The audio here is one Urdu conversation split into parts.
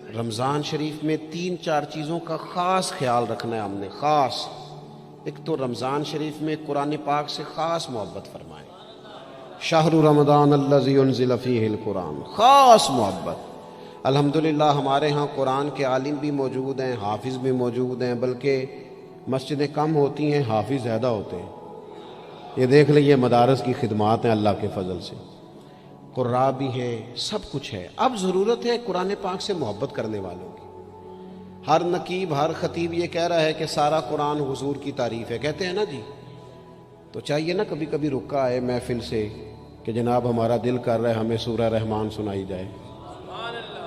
رمضان شریف میں 3-4 چیزوں کا خاص خیال رکھنا ہے ہم نے، خاص۔ ایک تو رمضان شریف میں قرآن پاک سے خاص محبت فرمائیں، شہر رمضان الذی انزل فیہ القرآن، خاص محبت۔ الحمدللہ ہمارے ہاں قرآن کے عالم بھی موجود ہیں، حافظ بھی موجود ہیں، بلکہ مسجدیں کم ہوتی ہیں، حافظ زیادہ ہوتے ہیں۔ یہ دیکھ لئے مدارس کی خدمات ہیں اللہ کے فضل سے، قراء بھی ہیں، سب کچھ ہے۔ اب ضرورت ہے قرآن پاک سے محبت کرنے والوں کی۔ ہر نقیب، ہر خطیب یہ کہہ رہا ہے کہ سارا قرآن حضور کی تعریف ہے، کہتے ہیں نا جی، تو چاہیے نا کبھی کبھی رکا آئے محفل سے کہ جناب ہمارا دل کر رہا ہے ہمیں سورہ رحمان سنائی جائے۔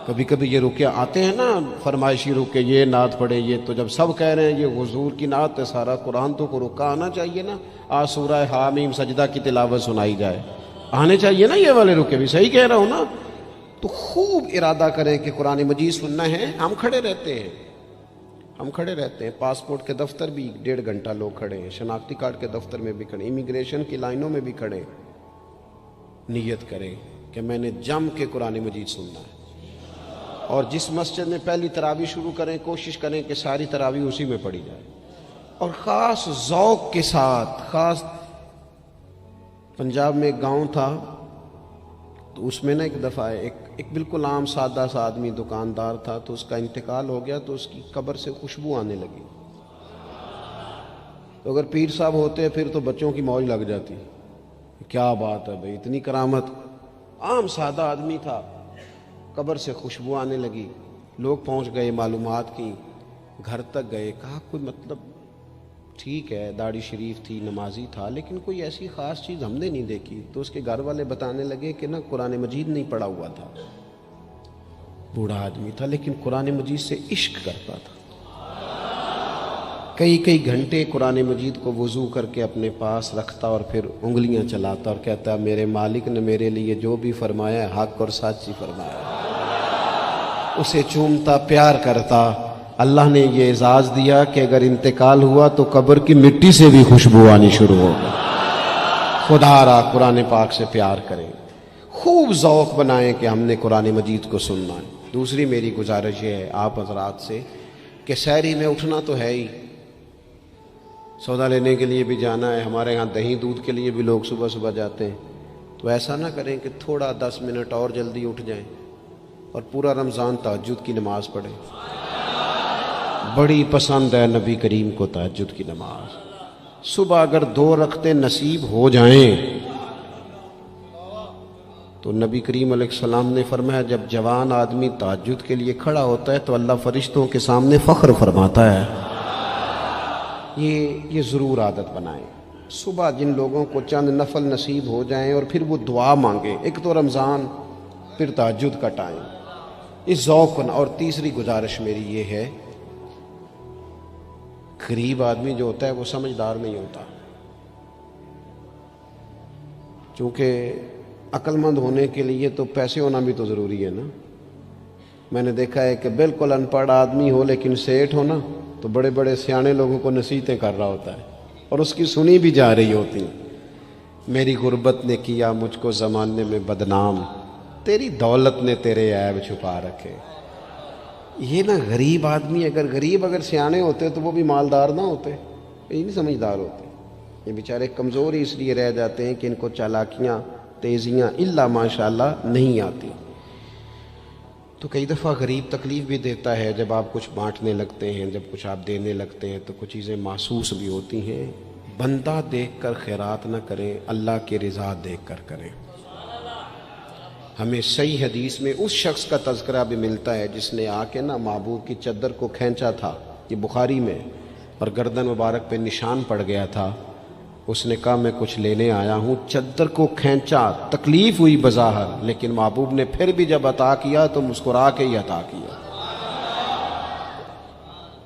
کبھی کبھی یہ رکے آتے ہیں نا، فرمائشی رکے، یہ نعت پڑھے، یہ تو جب سب کہہ رہے ہیں یہ حضور کی نعت ہے سارا قرآن، تو کو رکا آنا چاہیے نا، آج سورہ حامیم سجدہ کی تلاوت سنائی جائے، آنے چاہیے نا یہ والے رکے بھی، صحیح کہہ رہا ہوں نا؟ تو خوب ارادہ کریں کہ قرآن مجید سننا ہے۔ ہم کھڑے رہتے ہیں، پاسپورٹ کے دفتر بھی 1.5 گھنٹہ لوگ کھڑے ہیں، شناختی کارڈ کے دفتر میں بھی کھڑے، امیگریشن کی لائنوں میں بھی کھڑے۔ نیت کریں کہ میں نے جم کے قرآن مجید سننا ہے، اور جس مسجد میں پہلی تراویح شروع کریں کوشش کریں کہ ساری تراویح اسی میں پڑھی جائے، اور خاص ذوق کے ساتھ۔ خاص پنجاب میں ایک گاؤں تھا، تو اس میں نا ایک دفعہ ایک بالکل عام سادہ سا آدمی دکاندار تھا، تو اس کا انتقال ہو گیا، تو اس کی قبر سے خوشبو آنے لگی۔ تو اگر پیر صاحب ہوتے پھر تو بچوں کی موج لگ جاتی، کیا بات ہے بھئی، اتنی کرامت۔ عام سادہ آدمی تھا، قبر سے خوشبو آنے لگی، لوگ پہنچ گئے، معلومات کی، گھر تک گئے، کہا کوئی مطلب ٹھیک ہے داڑھی شریف تھی، نمازی تھا، لیکن کوئی ایسی خاص چیز ہم نے نہیں دیکھی۔ تو اس کے گھر والے بتانے لگے کہ نا قرآن مجید نہیں پڑھا ہوا تھا، بوڑھا آدمی تھا لیکن قرآن مجید سے عشق کرتا تھا، کئی گھنٹے قرآن مجید کو وضو کر کے اپنے پاس رکھتا اور پھر انگلیاں چلاتا اور کہتا میرے مالک نے میرے لیے جو بھی فرمایا ہے حق اور سچ ہی فرمایا۔ اسے چومتا، پیار کرتا۔ اللہ نے یہ اعزاز دیا کہ اگر انتقال ہوا تو قبر کی مٹی سے بھی خوشبو آنی شروع ہوگی۔ خدا را قرآن پاک سے پیار کریں، خوب ذوق بنائیں کہ ہم نے قرآن مجید کو سننا ہے۔ دوسری میری گزارش یہ ہے آپ حضرات سے کہ سحری میں اٹھنا تو ہے ہی، سودا لینے کے لیے بھی جانا ہے، ہمارے ہاں دہی دودھ کے لیے بھی لوگ صبح صبح جاتے ہیں، تو ایسا نہ کریں کہ تھوڑا 10 منٹ اور جلدی اٹھ جائیں اور پورا رمضان تہجد کی نماز پڑھیں۔ بڑی پسند ہے نبی کریم کو تہجد کی نماز۔ صبح اگر 2 رکعتیں نصیب ہو جائیں تو نبی کریم علیہ السلام نے فرمایا جب جوان آدمی تہجد کے لیے کھڑا ہوتا ہے تو اللہ فرشتوں کے سامنے فخر فرماتا ہے۔ یہ ضرور عادت بنائیں، صبح جن لوگوں کو چند نفل نصیب ہو جائیں اور پھر وہ دعا مانگیں، ایک تو رمضان پھر تہجد کا ٹائم، اس ذوق کو۔ اور تیسری گزارش میری یہ ہے، غریب آدمی جو ہوتا ہے وہ سمجھدار نہیں ہوتا، چونکہ عقل مند ہونے کے لیے تو پیسے ہونا بھی تو ضروری ہے نا۔ میں نے دیکھا ہے کہ بالکل ان پڑھ آدمی ہو لیکن سیٹھ ہو نا، تو بڑے بڑے سیانے لوگوں کو نصیحتیں کر رہا ہوتا ہے اور اس کی سنی بھی جا رہی ہوتی۔ میری غربت نے کیا مجھ کو زمانے میں بدنام، تیری دولت نے تیرے عیب چھپا رکھے۔ یہ نا غریب آدمی، اگر سیانے ہوتے تو وہ بھی مالدار نہ ہوتے، یہ نہیں سمجھدار ہوتے، یہ بیچارے کمزور ہی اس لیے رہ جاتے ہیں کہ ان کو چالاکیاں، تیزیاں الا ماشاءاللہ نہیں آتی۔ تو کئی دفعہ غریب تکلیف بھی دیتا ہے، جب آپ کچھ بانٹنے لگتے ہیں، جب کچھ آپ دینے لگتے ہیں تو کچھ چیزیں محسوس بھی ہوتی ہیں۔ بندہ دیکھ کر خیرات نہ کریں، اللہ کی رضا دیکھ کر کریں۔ ہمیں صحیح حدیث میں اس شخص کا تذکرہ بھی ملتا ہے جس نے آ کے نا محبوب کی چادر کو کھینچا تھا، یہ بخاری میں، اور گردن مبارک پہ نشان پڑ گیا تھا۔ اس نے کہا میں کچھ لینے آیا ہوں، چادر کو کھینچا، تکلیف ہوئی بظاہر، لیکن محبوب نے پھر بھی جب عطا کیا تو مسکرا کے ہی عطا کیا۔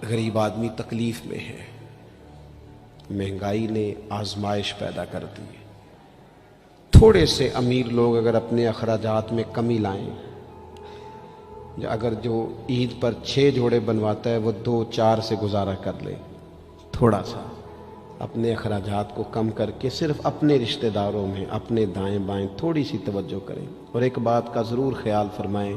غریب آدمی تکلیف میں ہے، مہنگائی نے آزمائش پیدا کر دی ہے۔ تھوڑے سے امیر لوگ اگر اپنے اخراجات میں کمی لائیں، اگر جو عید پر 6 جوڑے بنواتا ہے وہ 2-4 سے گزارا کر لے، تھوڑا سا اپنے اخراجات کو کم کر کے صرف اپنے رشتہ داروں میں، اپنے دائیں بائیں تھوڑی سی توجہ کریں۔ اور ایک بات کا ضرور خیال فرمائیں،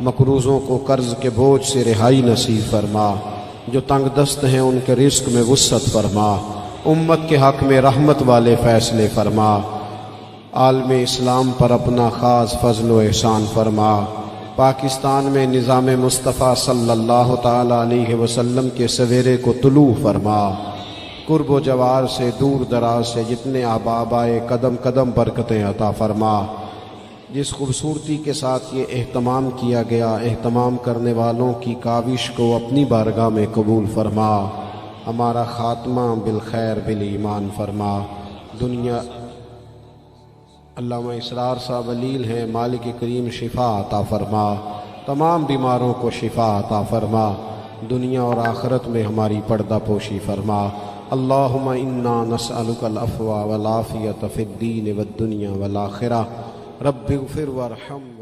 مقروضوں کو قرض کے بوجھ سے رہائی نصیب فرما، جو تنگ دست ہیں ان کے رزق میں وسعت فرما، امت کے حق میں رحمت والے فیصلے فرما، عالم اسلام پر اپنا خاص فضل و احسان فرما، پاکستان میں نظام مصطفیٰ صلی اللہ تعالیٰ علیہ وسلم کے سویرے کو طلوع فرما، قرب و جوار سے دور دراز سے جتنے احباب آئے قدم قدم برکتیں عطا فرما، جس خوبصورتی کے ساتھ یہ اہتمام کیا گیا اہتمام کرنے والوں کی کاوش کو اپنی بارگاہ میں قبول فرما، ہمارا خاتمہ بالخیر بالایمان فرما۔ دنیا علامہ اسرار صاحب علیل ہیں، مالک کریم شفا عطا فرما، تمام بیماروں کو شفا عطا فرما، دنیا اور آخرت میں ہماری پردہ پوشی فرما۔ اللہم انا نسألک العفو والعافیۃ فی الدین والدنیا والآخرہ، رب اغفر وارحم۔